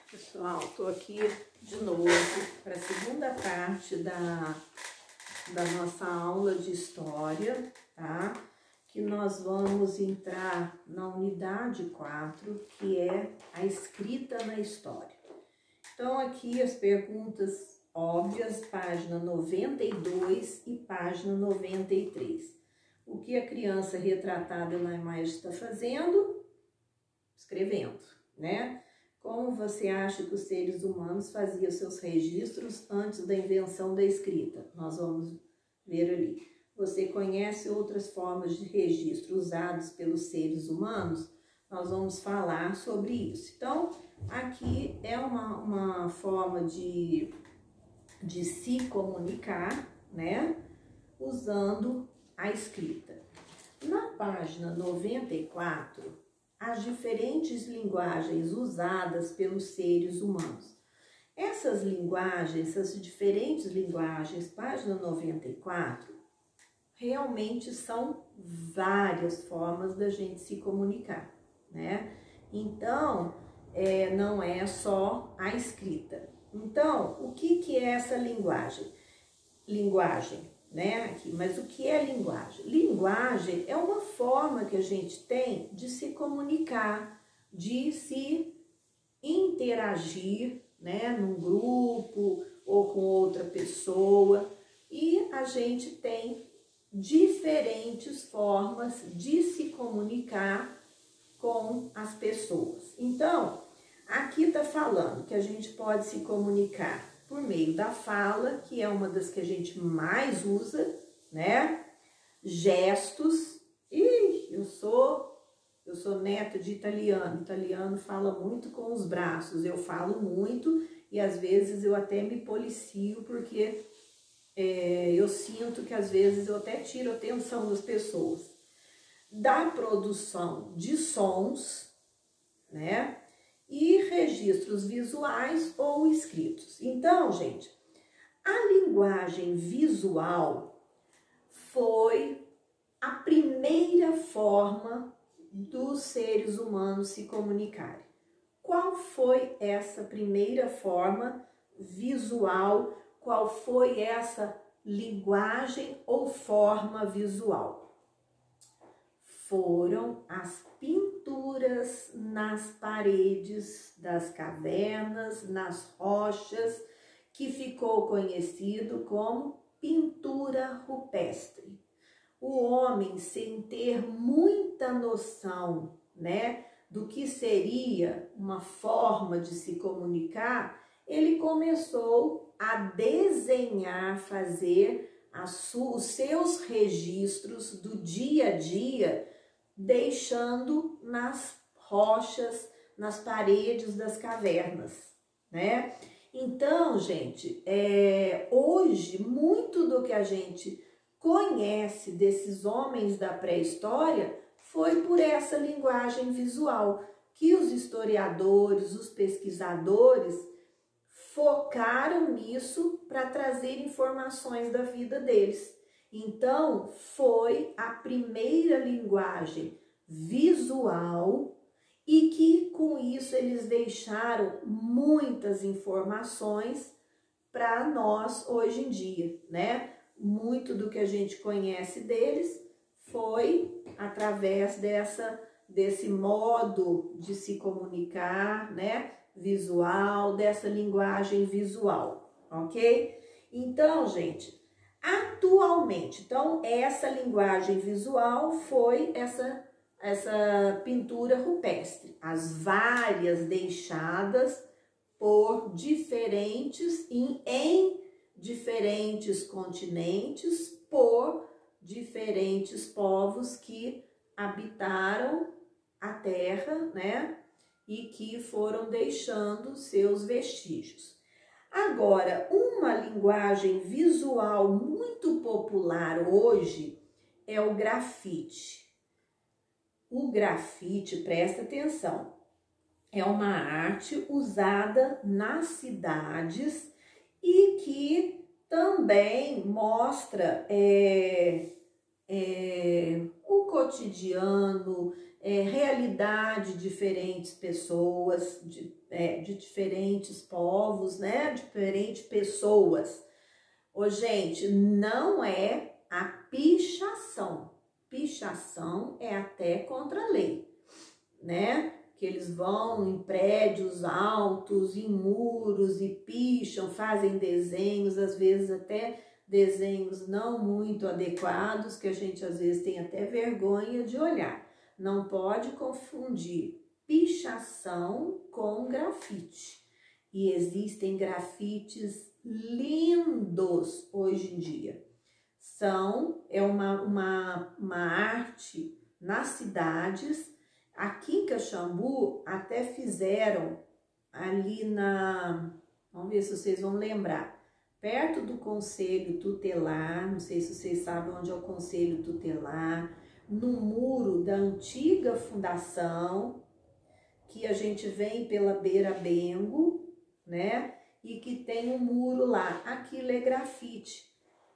Pessoal, tô aqui de novo para a segunda parte da nossa aula de história, tá? Que nós vamos entrar na unidade 4, que é a escrita na história. Então, aqui as perguntas óbvias, página 92 e página 93. O que a criança retratada na imagem está fazendo? Escrevendo, né? Como você acha que os seres humanos faziam seus registros antes da invenção da escrita? Nós vamos ver ali. Você conhece outras formas de registro usadas pelos seres humanos? Nós vamos falar sobre isso. Então, aqui é uma forma de se comunicar, né? Usando a escrita. Na página 94, as diferentes linguagens usadas pelos seres humanos. Essas linguagens, essas diferentes linguagens, página 94, realmente são várias formas da gente se comunicar, né? Então, não é só a escrita. Então, o que é essa linguagem? Linguagem, né? Aqui, mas o que é linguagem? Linguagem é uma forma que a gente tem de se comunicar, de se interagir, né? Num grupo ou com outra pessoa. E a gente tem diferentes formas de se comunicar com as pessoas. Então, aqui está falando que a gente pode se comunicar por meio da fala, que é uma das que a gente mais usa, né? Gestos. Eu sou neta de italiano. Italiano fala muito com os braços. Eu falo muito e às vezes eu até me policio porque eu sinto que às vezes eu até tiro a atenção das pessoas. Da produção de sons, né? E registros visuais ou escritos. Então, gente, a linguagem visual foi a primeira forma dos seres humanos se comunicarem. Qual foi essa primeira forma visual? Qual foi essa linguagem ou forma visual? Foram as pinturas nas paredes das cavernas, nas rochas, que ficou conhecido como pintura rupestre. O homem, sem ter muita noção, né, do que seria uma forma de se comunicar, ele começou a desenhar, fazer os seus registros do dia a dia, deixando nas rochas, nas paredes das cavernas, né? Então, gente, hoje, muito do que a gente conhece desses homens da pré-história foi por essa linguagem visual, que os historiadores, os pesquisadores focaram nisso para trazer informações da vida deles. Então, foi a primeira linguagem visual e que com isso eles deixaram muitas informações para nós hoje em dia, né? Muito do que a gente conhece deles foi através desse modo de se comunicar, né? Visual, dessa linguagem visual, ok? Então, gente, atualmente, então essa linguagem visual foi essa pintura rupestre, as várias deixadas por diferentes, em diferentes continentes, por diferentes povos que habitaram a Terra, né? E que foram deixando seus vestígios. Agora, uma linguagem visual muito popular hoje é o grafite. O grafite, presta atenção, é uma arte usada nas cidades e que também mostra o cotidiano, realidade de diferentes pessoas, de diferentes povos, né? Diferentes pessoas. Ô, gente, não é a pichação. Pichação é até contra a lei, né? Que eles vão em prédios altos, em muros e picham, fazem desenhos, às vezes até desenhos não muito adequados, que a gente às vezes tem até vergonha de olhar. Não pode confundir pichação com grafite. E existem grafites lindos hoje em dia. É uma arte nas cidades. Aqui em Caxambu até fizeram ali vamos ver se vocês vão lembrar, perto do Conselho Tutelar, não sei se vocês sabem onde é o Conselho Tutelar, no muro da antiga fundação, que a gente vem pela Beira Bengo, né? E que tem um muro lá. Aquilo é grafite.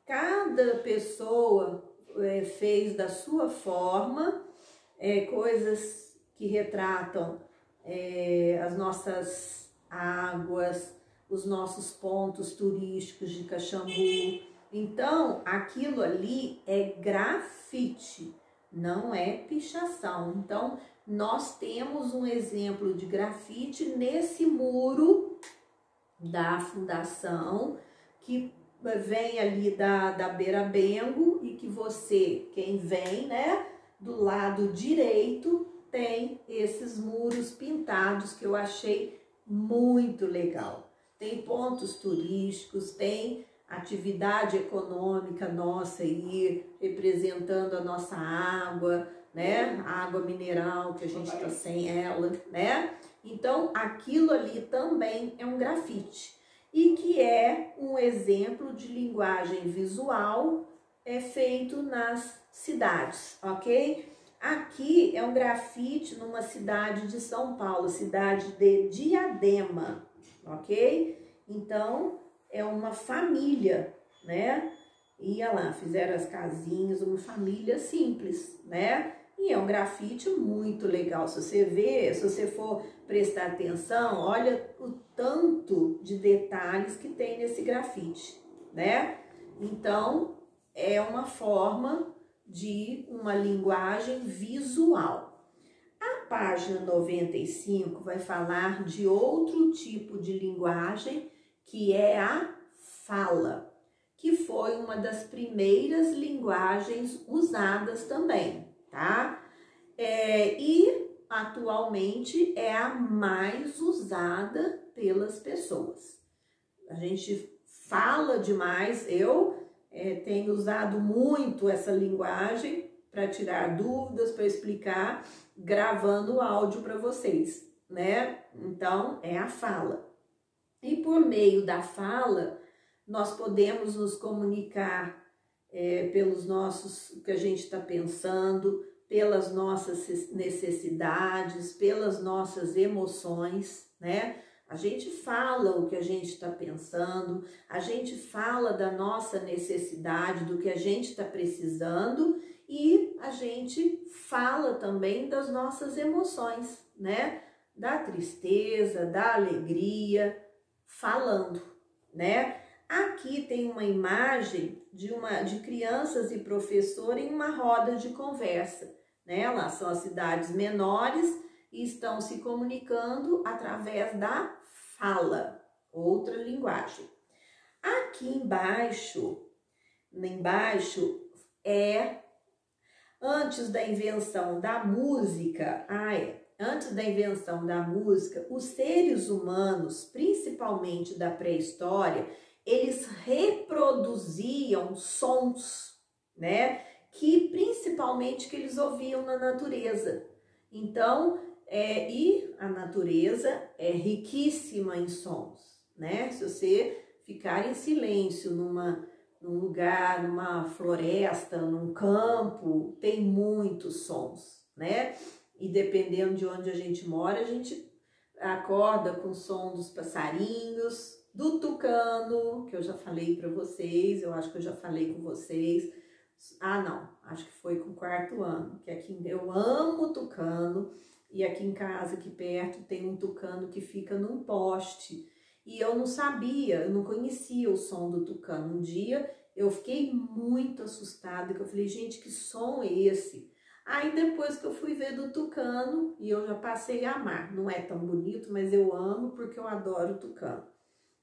Cada pessoa fez da sua forma coisas que retratam as nossas águas, os nossos pontos turísticos de Caxambu. Então, aquilo ali é grafite, não é pichação. Então, nós temos um exemplo de grafite nesse muro da fundação, que vem ali da Beira Bengo, e que você, quem vem, né, do lado direito, tem esses muros pintados que eu achei muito legal. Tem pontos turísticos, tem atividade econômica nossa aí, representando a nossa água, né? A água mineral, que a gente tá sem ela, né? Então, aquilo ali também é um grafite. E que é um exemplo de linguagem visual feito nas cidades, ok? Aqui é um grafite numa cidade de São Paulo, cidade de Diadema, ok? Então, é uma família, né? Ia lá, fizeram as casinhas, uma família simples, né? E é um grafite muito legal. Se você ver, se você for prestar atenção, olha o tanto de detalhes que tem nesse grafite, né? Então, é uma forma de uma linguagem visual. A página 95 vai falar de outro tipo de linguagem, que é a fala, que foi uma das primeiras linguagens usadas também, tá? E atualmente é a mais usada pelas pessoas. A gente fala demais, eu tenho usado muito essa linguagem para tirar dúvidas, para explicar, gravando áudio para vocês, né? Então, é a fala. E por meio da fala, nós podemos nos comunicar pelos nossos, o que a gente está pensando, pelas nossas necessidades, pelas nossas emoções, né? A gente fala o que a gente está pensando, a gente fala da nossa necessidade, do que a gente está precisando, e a gente fala também das nossas emoções, né? Da tristeza, da alegria, falando, né? Aqui tem uma imagem de crianças e professor em uma roda de conversa, né? Lá são as cidades menores e estão se comunicando através da fala, outra linguagem. Aqui embaixo antes da invenção da música, antes da invenção da música, os seres humanos, principalmente da pré-história, eles reproduziam sons, né? Que principalmente que eles ouviam na natureza. Então, e a natureza é riquíssima em sons, né? Se você ficar em silêncio num lugar, numa floresta, num campo, tem muitos sons, né? E dependendo de onde a gente mora, a gente acorda com o som dos passarinhos, do tucano, que eu já falei para vocês, eu acho que eu já falei com vocês, Ah, não, acho que foi com o 4º ano, que aqui eu amo tucano, e aqui em casa, aqui perto, tem um tucano que fica num poste. E eu não sabia, eu não conhecia o som do tucano. Um dia eu fiquei muito assustada, que eu falei, gente, que som é esse? Aí depois que eu fui ver do tucano, e eu já passei a amar. Não é tão bonito, mas eu amo porque eu adoro o tucano.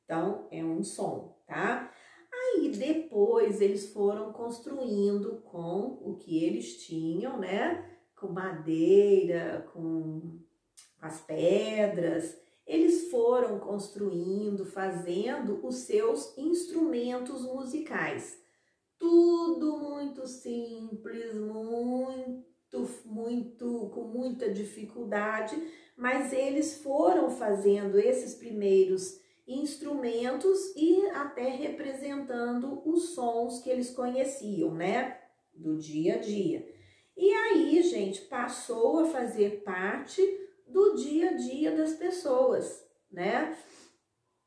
Então, é um som, tá? Aí depois eles foram construindo com o que eles tinham, né? Com madeira, com as pedras. Eles foram construindo, fazendo os seus instrumentos musicais. Tudo muito simples, com muita dificuldade, mas eles foram fazendo esses primeiros instrumentos e até representando os sons que eles conheciam, né, do dia a dia. E aí, gente, passou a fazer parte do dia a dia das pessoas, né?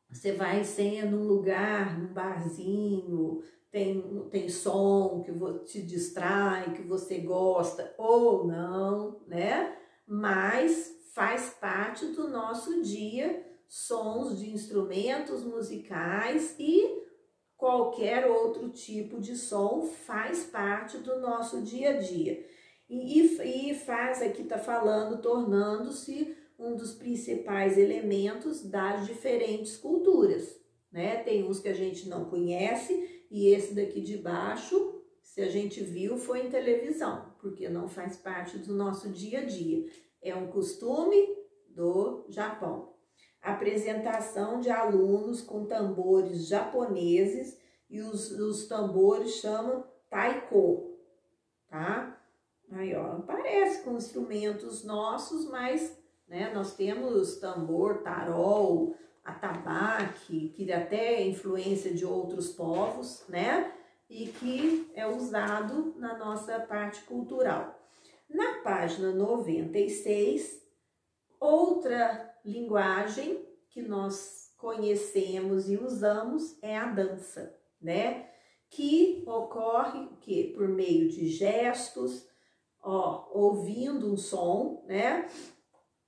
Você vai num lugar, num barzinho, tem som que te distrai, que você gosta ou não, né? Mas faz parte do nosso dia, sons de instrumentos musicais e qualquer outro tipo de som faz parte do nosso dia a dia. E faz, aqui tá falando, tornando-se um dos principais elementos das diferentes culturas, né? Tem uns que a gente não conhece e esse daqui de baixo, se a gente viu, foi em televisão, porque não faz parte do nosso dia a dia. É um costume do Japão. Apresentação de alunos com tambores japoneses e os tambores chamam taiko, tá? Aí, ó, parece com instrumentos nossos, mas, né, nós temos tambor, tarol, atabaque, que até é influência de outros povos, né? E que é usado na nossa parte cultural. Na página 96, outra linguagem que nós conhecemos e usamos é a dança, né? Que ocorre por meio de gestos, ouvindo um som, né?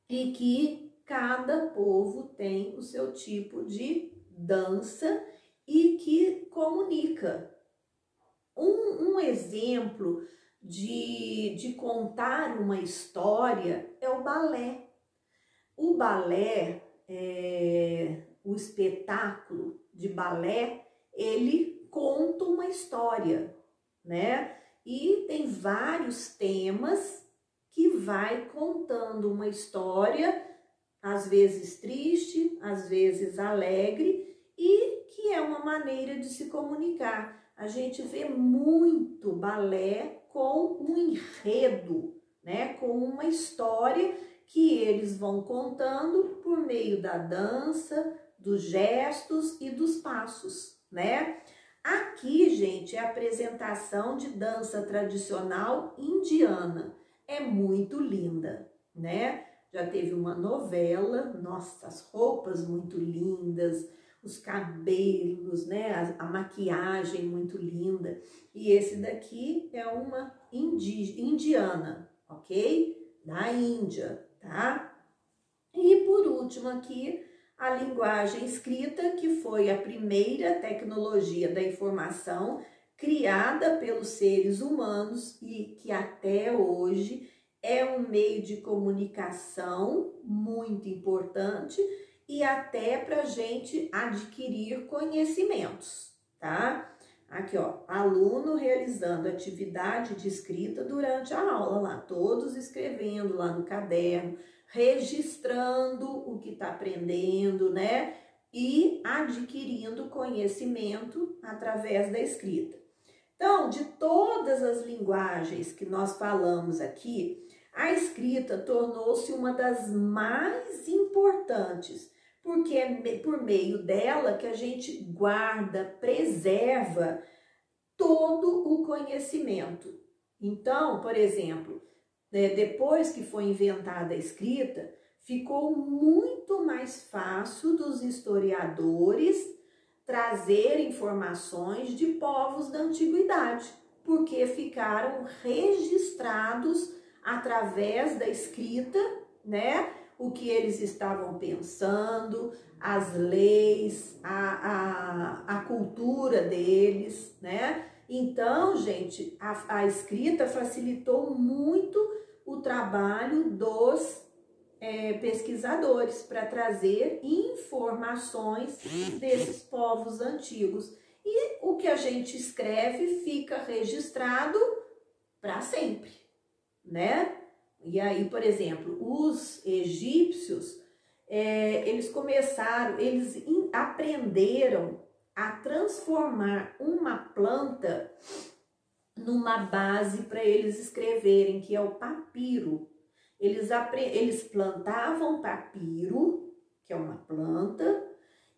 E que cada povo tem o seu tipo de dança e que comunica. Um exemplo de contar uma história é o balé. O balé, o espetáculo de balé, ele conta uma história, né? E tem vários temas que vai contando uma história, às vezes triste, às vezes alegre, e que é uma maneira de se comunicar. A gente vê muito balé com um enredo, né? Com uma história que eles vão contando por meio da dança, dos gestos e dos passos, né? Aqui, gente, é a apresentação de dança tradicional indiana. É muito linda, né? Já teve uma novela, nossa, as roupas muito lindas, os cabelos, né? A maquiagem muito linda. E esse daqui é uma indiana, ok? Da Índia, tá? E por último aqui, a linguagem escrita, que foi a primeira tecnologia da informação criada pelos seres humanos e que até hoje é um meio de comunicação muito importante e até para a gente adquirir conhecimentos, tá? Aqui, ó, aluno realizando atividade de escrita durante a aula lá, todos escrevendo lá no caderno, registrando o que está aprendendo, né? E adquirindo conhecimento através da escrita. Então, de todas as linguagens que nós falamos aqui, a escrita tornou-se uma das mais importantes, porque é por meio dela que a gente guarda, preserva todo o conhecimento. Então, por exemplo, depois que foi inventada a escrita, ficou muito mais fácil dos historiadores trazer informações de povos da antiguidade, porque ficaram registrados através da escrita, né? O que eles estavam pensando, as leis, a cultura deles, né? Então, gente, a escrita facilitou muito o trabalho dos pesquisadores para trazer informações desses povos antigos. E o que a gente escreve fica registrado para sempre, né? E aí, por exemplo, os egípcios, eles aprenderam a transformar uma planta numa base para eles escreverem, que é o papiro. Eles plantavam papiro, que é uma planta,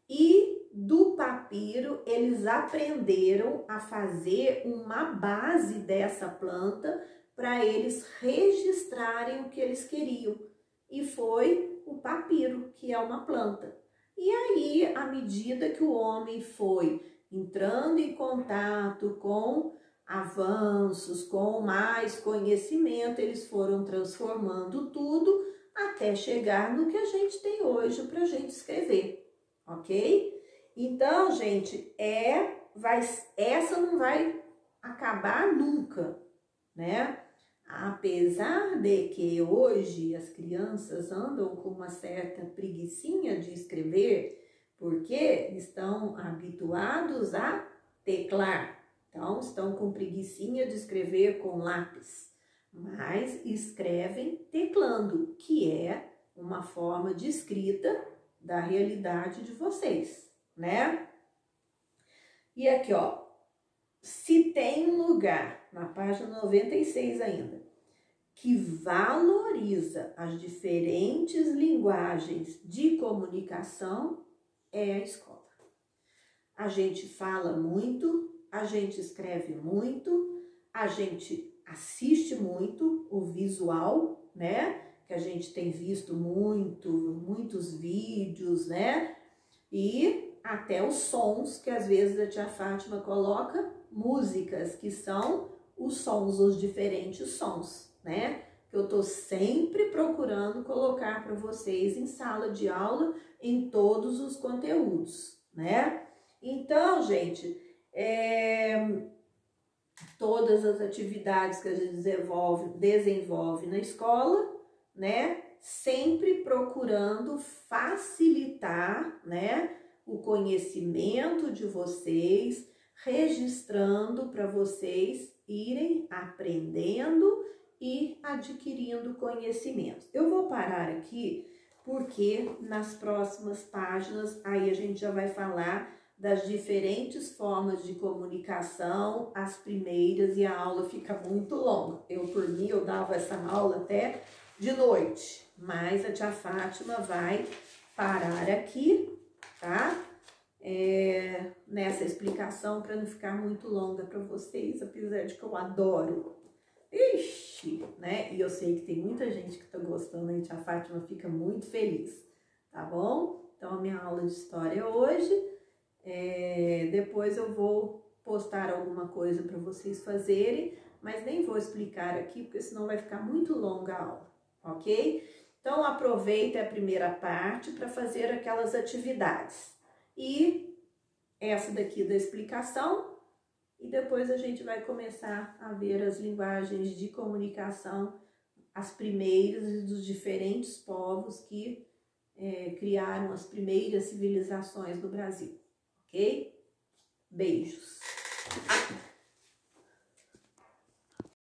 e do papiro eles aprenderam a fazer uma base dessa planta para eles registrarem o que eles queriam. E foi o papiro, que é uma planta. E aí, à medida que o homem foi entrando em contato com avanços, com mais conhecimento, eles foram transformando tudo até chegar no que a gente tem hoje para a gente escrever, ok? Então, gente, essa não vai acabar nunca, né? Apesar de que hoje as crianças andam com uma certa preguicinha de escrever, porque estão habituados a teclar. Então, estão com preguicinha de escrever com lápis, mas escrevem teclando, que é uma forma de escrita da realidade de vocês, né? E aqui, ó, se tem um lugar, na página 96 ainda, que valoriza as diferentes linguagens de comunicação, é a escola. A gente fala muito, a gente escreve muito, a gente assiste muito o visual, né? Que a gente tem visto muitos vídeos, né? E até os sons, que às vezes a tia Fátima coloca músicas, que são os sons, os diferentes sons, né? Que eu tô sempre procurando colocar para vocês em sala de aula, em todos os conteúdos, né? Então, gente, todas as atividades que a gente desenvolve na escola, né? Sempre procurando facilitar, né? O conhecimento de vocês, registrando para vocês irem aprendendo e adquirindo conhecimentos. Eu vou parar aqui porque nas próximas páginas aí a gente já vai falar das diferentes formas de comunicação, as primeiras, e a aula fica muito longa. Por mim, eu dava essa aula até de noite, mas a tia Fátima vai parar aqui, tá? Nessa explicação, para não ficar muito longa para vocês, apesar de que eu adoro. Ixi, né? E eu sei que tem muita gente que tá gostando, e a tia Fátima fica muito feliz, tá bom? Então, a minha aula de história hoje, depois eu vou postar alguma coisa para vocês fazerem, mas nem vou explicar aqui, porque senão vai ficar muito longa a aula, ok? Então, aproveita a primeira parte para fazer aquelas atividades. E essa daqui da explicação, e depois a gente vai começar a ver as linguagens de comunicação, as primeiras dos diferentes povos que criaram as primeiras civilizações do Brasil, ok? Beijos!